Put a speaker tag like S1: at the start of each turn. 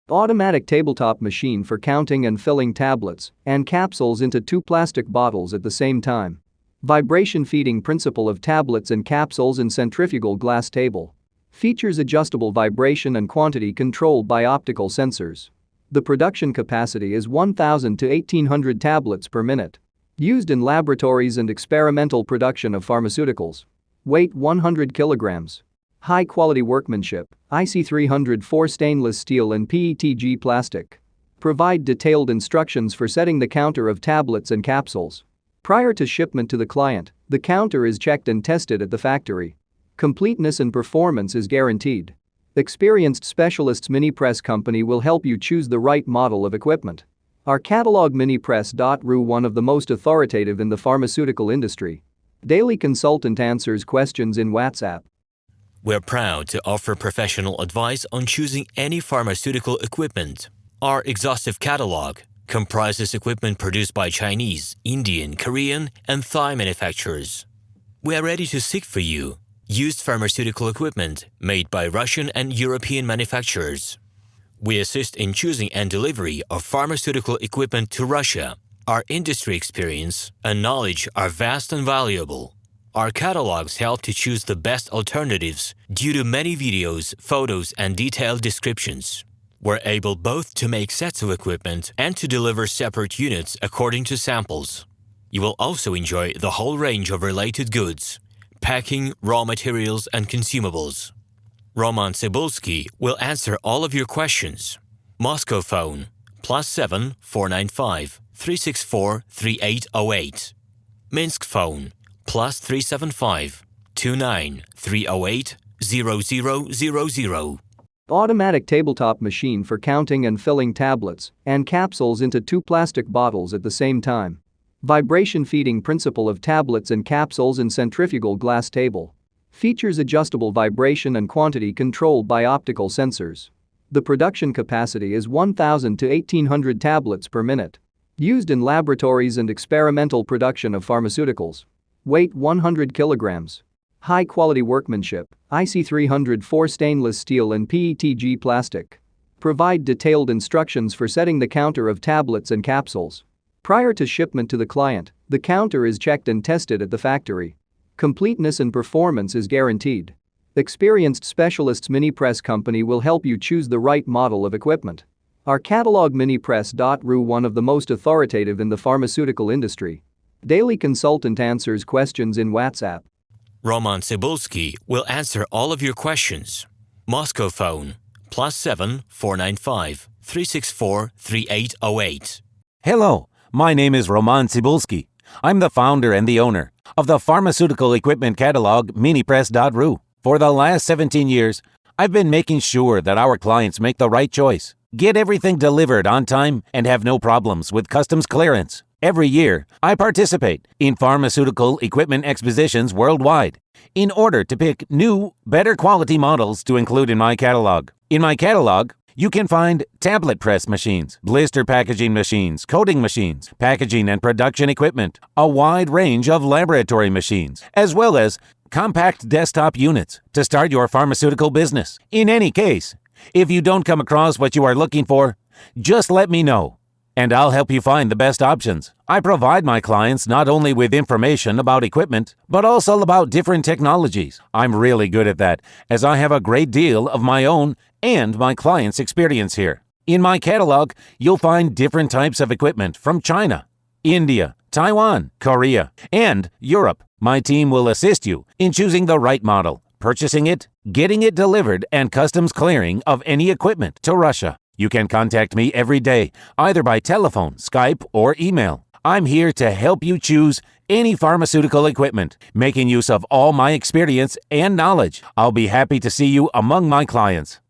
S1: Automatic tabletop machine for counting and filling tablets and capsules into 2 plastic bottles at the same time. Vibration feeding principle of tablets and capsules in centrifugal glass table. Features adjustable vibration and quantity controlled by optical sensors. The production capacity is 1,000 to 1,800 tablets per minute. Used in laboratories and experimental production of pharmaceuticals. Weight 100 kilograms. High-quality workmanship, IC304 stainless steel and PETG plastic. Provide detailed instructions for setting the counter of tablets and capsules. Prior to shipment to the client, the counter is checked and tested at the factory. Completeness and performance is guaranteed. Experienced specialists Minipress company will help you choose the right model of equipment. Our catalog Minipress.ru, one of the most authoritative in the pharmaceutical industry. Daily consultant answers questions in WhatsApp.
S2: We're proud to offer professional advice on choosing any pharmaceutical equipment. Our exhaustive catalog comprises equipment produced by Chinese, Indian, Korean, and Thai manufacturers. We are ready to seek for you used pharmaceutical equipment made by Russian and European manufacturers. We assist in choosing and delivery of pharmaceutical equipment to Russia. Our industry experience and knowledge are vast and valuable. Our catalogs help to choose the best alternatives due to many videos, photos, and detailed descriptions. We're able both to make sets of equipment and to deliver separate units according to samples. You will also enjoy the whole range of related goods, packing, raw materials, and consumables. RomanTsibulsky will answer all of your questions. Moscow phone +7 495 364 3808. Minsk phone +375 29 308 0000.
S1: Automatic tabletop machine for counting and filling tablets and capsules into 2 plastic bottles at the same time. Vibration feeding principle of tablets and capsules in centrifugal glass table. Features adjustable vibration and quantity controlled by optical sensors. The production capacity is 1,000 to 1,800 tablets per minute. Used in laboratories and experimental production of pharmaceuticals. Weight 100 kilograms. High-quality workmanship, IC304 stainless steel and PETG plastic. Provide detailed instructions for setting the counter of tablets and capsules. Prior to shipment to the client, the counter is checked and tested at the factory. Completeness and performance is guaranteed. Experienced specialists Minipress company will help you choose the right model of equipment. Our catalog Minipress.ru, one of the most authoritative in the pharmaceutical industry. Daily consultant answers questions in WhatsApp.
S2: RomanTsibulsky will answer all of your questions. Moscow phone +7 495 364 3808.
S3: Hello, my name is RomanTsibulsky. I'm the founder and the owner of the pharmaceutical equipment catalog Minipress.ru. For the last 17 years, I've been making sure that our clients make the right choice, get everything delivered on time, and have no problems with customs clearance. Every year, I participate in pharmaceutical equipment expositions worldwide in order to pick new, better quality models to include in my catalog. In my catalog, you can find tablet press machines, blister packaging machines, coating machines, packaging and production equipment, a wide range of laboratory machines, as well as compact desktop units to start your pharmaceutical business. In any case, if you don't come across what you are looking for, just let me know, and I'll help you find the best options. I provide my clients not only with information about equipment, but also about different technologies. I'm really good at that, as I have a great deal of my own and my clients' experience here. In my catalog, you'll find different types of equipment from China, India, Taiwan, Korea, and Europe. My team will assist you in choosing the right model, purchasing it, getting it delivered, and customs clearing of any equipment to Russia. You can contact me every day, either by telephone, Skype, or email. I'm here to help you choose any pharmaceutical equipment, making use of all my experience and knowledge. I'll be happy to see you among my clients.